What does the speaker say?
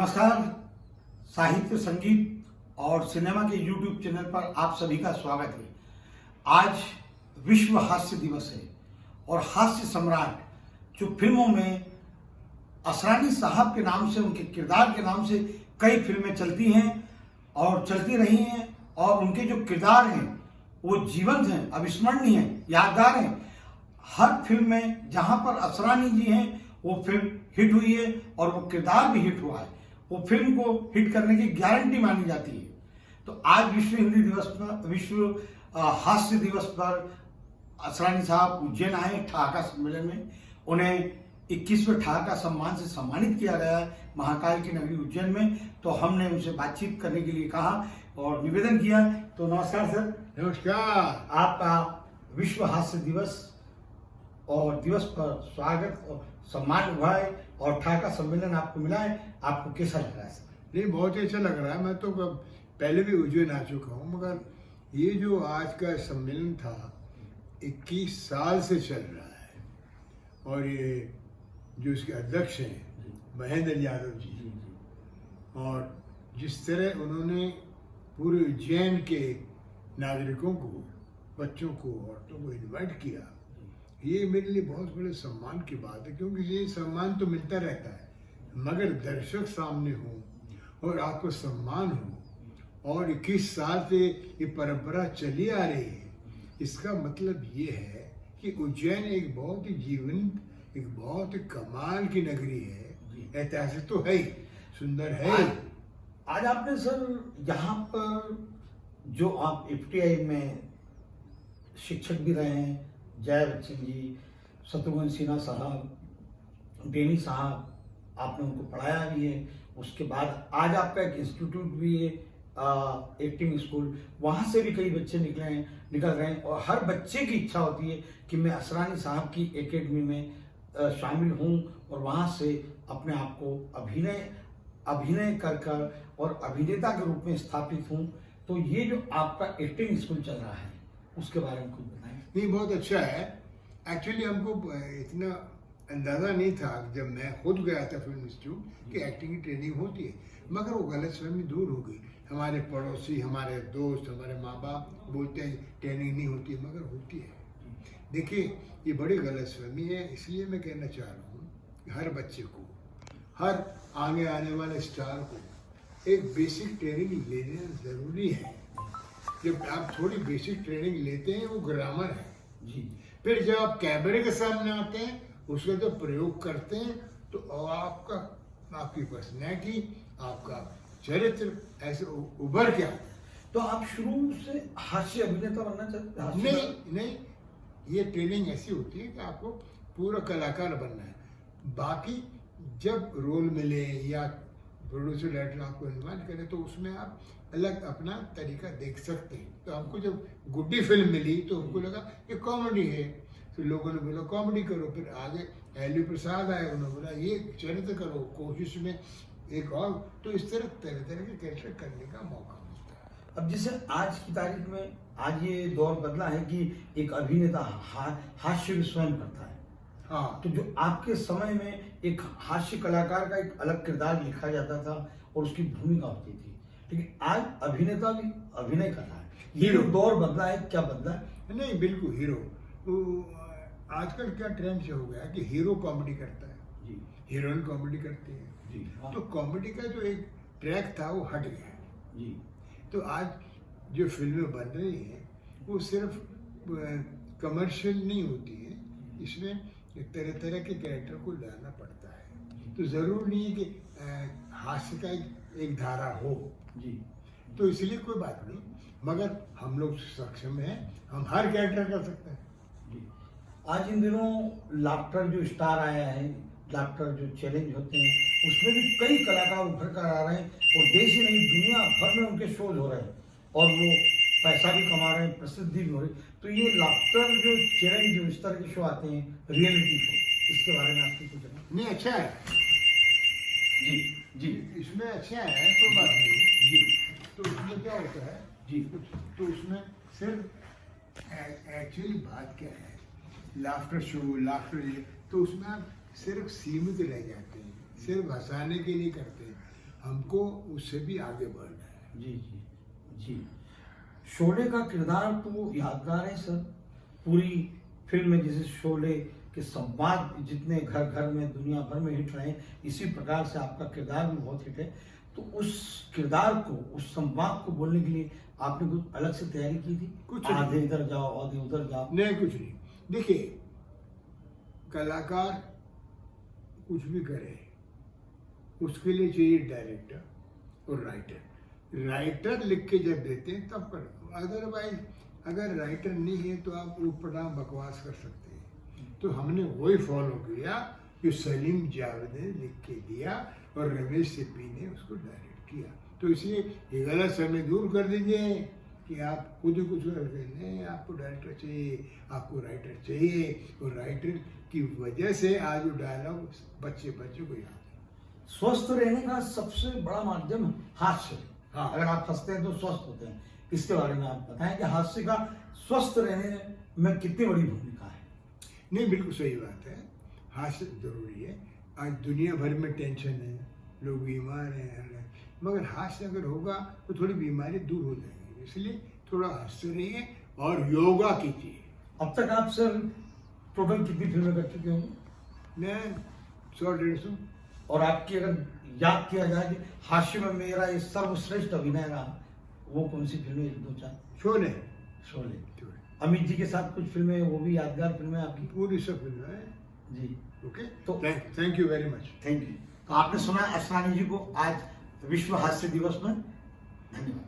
नमस्कार। साहित्य, संगीत और सिनेमा के YouTube चैनल पर आप सभी का स्वागत है। आज विश्व हास्य दिवस है और हास्य सम्राट जो फिल्मों में असरानी साहब के नाम से, उनके किरदार के नाम से कई फिल्में चलती हैं और चलती रही हैं और उनके जो किरदार हैं वो जीवंत हैं, अविस्मरणीय हैं, यादगार हैं। हर फिल्म में जहां पर असरानी जी हैं वो फिल्म हिट हुई है और वो किरदार भी हिट हुआ है। वो फिल्म को हिट करने की गारंटी मानी जाती है। तो आज विश्व हिंदी दिवस पर, विश्व हास्य दिवस पर असरानी साहब उज्जैन आए ठहाका सम्मेलन में। उन्हें 21वें ठहाका सम्मान से सम्मानित किया गया है महाकाल की नगरी उज्जैन में। तो हमने उनसे बातचीत करने के लिए कहा और निवेदन किया। तो नमस्कार सर। नमस्कार। आपका विश्व हास्य दिवस और दिवस पर स्वागत और सम्मान हुआ है और ठहाका सम्मेलन आपको मिला है, आपको कैसा लग रहा है सर? नहीं, बहुत अच्छा लग रहा है। मैं तो पहले भी उज्जैन आ चुका हूँ, मगर ये जो आज का सम्मेलन था 21 साल से चल रहा है और ये जो इसके अध्यक्ष हैं महेंद्र यादव जी, और जिस तरह उन्होंने पूरे उज्जैन के नागरिकों को, बच्चों को, औरतों को इन्वाइट किया, ये मेरे लिए बहुत बड़े सम्मान की बात है। क्योंकि ये सम्मान तो मिलता रहता है, मगर दर्शक सामने हो और आपको सम्मान हो, और 21 साल से ये परंपरा चली आ रही है, इसका मतलब ये है कि उज्जैन एक बहुत ही जीवंत, एक बहुत ही कमाल की नगरी है। ऐतिहासिक तो है ही, सुंदर है। आज आपने सर यहाँ पर जो आप FTI में शिक्षक भी रहे हैं, जय बच्चन जी, शत्रुघ्न सिन्हा साहब, डेनी साहब, आपने उनको पढ़ाया भी है। उसके बाद आज आपका एक इंस्टीट्यूट भी है, एक्टिंग स्कूल, वहाँ से भी कई बच्चे निकल रहे हैं और हर बच्चे की इच्छा होती है कि मैं असरानी साहब की एकेडमी में शामिल हूँ और वहाँ से अपने आप को अभिनय कर और अभिनेता के रूप में स्थापित हूँ। तो ये जो आपका एक्टिंग स्कूल चल रहा है उसके बारे में कुछ बताएं। नहीं, बहुत अच्छा है। एक्चुअली हमको इतना अंदाज़ा नहीं था जब मैं खुद गया था फिल्म इंस्टीट्यूट कि एक्टिंग की ट्रेनिंग होती है, मगर वो गलतफहमी दूर हो गई। हमारे पड़ोसी, हमारे दोस्त, हमारे माँ बाप बोलते हैं ट्रेनिंग नहीं होती है, मगर होती है। देखिए, ये बड़ी गलतफहमी है। इसलिए मैं कहना चाह रहा हूँ कि हर बच्चे को, हर आगे आने वाले स्टार को एक बेसिक ट्रेनिंग लेना ज़रूरी है। जब आप थोड़ी बेसिक ट्रेनिंग लेते हैं, वो ग्रामर है जी। फिर जब आप कैमरे के सामने आते हैं, उसका जब प्रयोग करते हैं, तो आपकी पर्सनैलिटी, आपका चरित्र ऐसे उभर के आता है। तो आप शुरू से हास्य अभिनेता बनना चाहते हैं? नहीं, ये ट्रेनिंग ऐसी होती है कि आपको पूरा कलाकार बनना है। बाकी जब रोल मिले या प्रोड्यूसर डायरेक्टर आपको इन्वाइट करे, तो उसमें आप अलग अपना तरीका देख सकते हैं। तो हमको जब गुड्डी फिल्म मिली तो हमको लगा कि कॉमेडी है, तो लोगों ने बोला कॉमेडी करो। फिर आगे एल प्रसाद आए, उन्होंने बोला ये चरित्र करो, कोशिश में एक और। तो इस तरह तरह के कैरेक्टर करने का मौका मिलता है। अब जैसे आज की तारीख में आज ये दौर बदला है कि एक अभिनेता हास्य भी स्वयं करता है। हाँ, तो जो आपके समय में एक हास्य कलाकार का एक अलग किरदार लिखा जाता था और उसकी भूमिका होती थी, लेकिन आज अभिनेता भी अभिनय कर रहा है। ये जो दौर बदला है, क्या बदला है? नहीं, बिल्कुल हीरो। तो आजकल क्या ट्रेंड से हो गया कि हीरो कॉमेडी करता है जी, हीरोइन कॉमेडी करती है जी। हाँ। तो कॉमेडी का जो एक ट्रैक था वो हट गया जी। तो आज जो फिल्में बन रही हैं वो सिर्फ कमर्शियल नहीं होती है, इसमें तरह तरह के कैरेक्टर को लाना पड़ता है। तो ज़रूर नहीं है कि हास्य का एक धारा हो जी। तो इसलिए कोई बात नहीं, मगर हम लोग सक्षम हैं, हम हर कैरेक्टर कर सकते हैं। जी। आज इन दिनों लाफ्टर जो स्टार आया है, लाफ्टर जो चैलेंज होते हैं, उसमें भी कई कलाकार उभर कर आ रहे हैं और देश ही नहीं दुनिया भर में उनके शोज हो रहे हैं और वो पैसा भी कमा रहे हैं, प्रसिद्धि भी हो रही है। तो ये लाफ्टर जो चैलेंज, जो इस तरह के शो आते हैं, रियलिटी शो, इसके बारे में आपकी कुछ नहीं, अच्छा है जी। जी। इसमें अच्छा है, कोई बात नहीं जी। तो उसमें क्या होता है जी, तो उसमें सिर्फ एक्चुअली बात क्या है, लाफ्टर शो, लाफ्टर, तो उसमें आप सिर्फ सीमित रह जाते हैं, सिर्फ हंसाने के लिए करते हैं। हमको उससे भी आगे बढ़ना है। जी जी जी। शोले का किरदार तो यादगार है सर। पूरी फिल्म में जैसे शोले के संवाद जितने घर घर में दुनिया भर में हिट रहे, इसी प्रकार से आपका किरदार भी बहुत हिट है। तो उस किरदार को, उस संवाद को बोलने के लिए आपने कुछ अलग से तैयारी की थी? कुछ नहीं। आधे इधर जाओ, आधे उधर जाओ? नहीं, कुछ नहीं। देखिए, कलाकार कुछ भी करे, उसके लिए चाहिए डायरेक्टर और राइटर। राइटर लिख के जब देते हैं तब करो, अदरवाइज अगर राइटर नहीं है तो आप ऊटपटांग बकवास कर सकते हैं। तो हमने वही फॉलो किया जो सलीम जावेद ने लिख के दिया और रमेश सिप्पी ने उसको डायरेक्ट किया। तो इसलिए ये गलत समय दूर कर दीजिए कि आप खुद ही कुछ करते नहीं, आपको डायरेक्टर चाहिए, आपको राइटर चाहिए, और राइटर की वजह से आज वो डायलॉग बच्चे को याद है। स्वस्थ रहने का सबसे बड़ा माध्यम हास्य है। हाँ। अगर आप हंसते हैं तो स्वस्थ होते हैं। इसके बारे में आप बताएं कि हास्य का स्वस्थ रहने में कितनी बड़ी भूमिका है? नहीं, बिल्कुल सही बात है, हास्य जरूरी है। आज दुनिया भर में टेंशन है, लोग बीमार हैं, मगर हास्य अगर होगा तो थोड़ी बीमारी दूर हो जाएगी। इसलिए थोड़ा हंसते रहिए और योगा कीजिए। अब तक आप सर टोटल कितनी फिल्में कर चुके होंगे? मैं 100-150। और आपकी अगर याद किया जाए कि हास्य में मेरा ये सर्वश्रेष्ठ अभिनय रहा, वो कौन सी फिल्में? एक दो चार। शोले। शोले। अमित जी के साथ कुछ फिल्में, वो भी यादगार फिल्में आपकी? पूरी सब फिल्म है जी। ओके। तो thank you very much. Thank you. तो आपने सुना असरानी जी को आज विश्व हास्य दिवस में। धन्यवाद।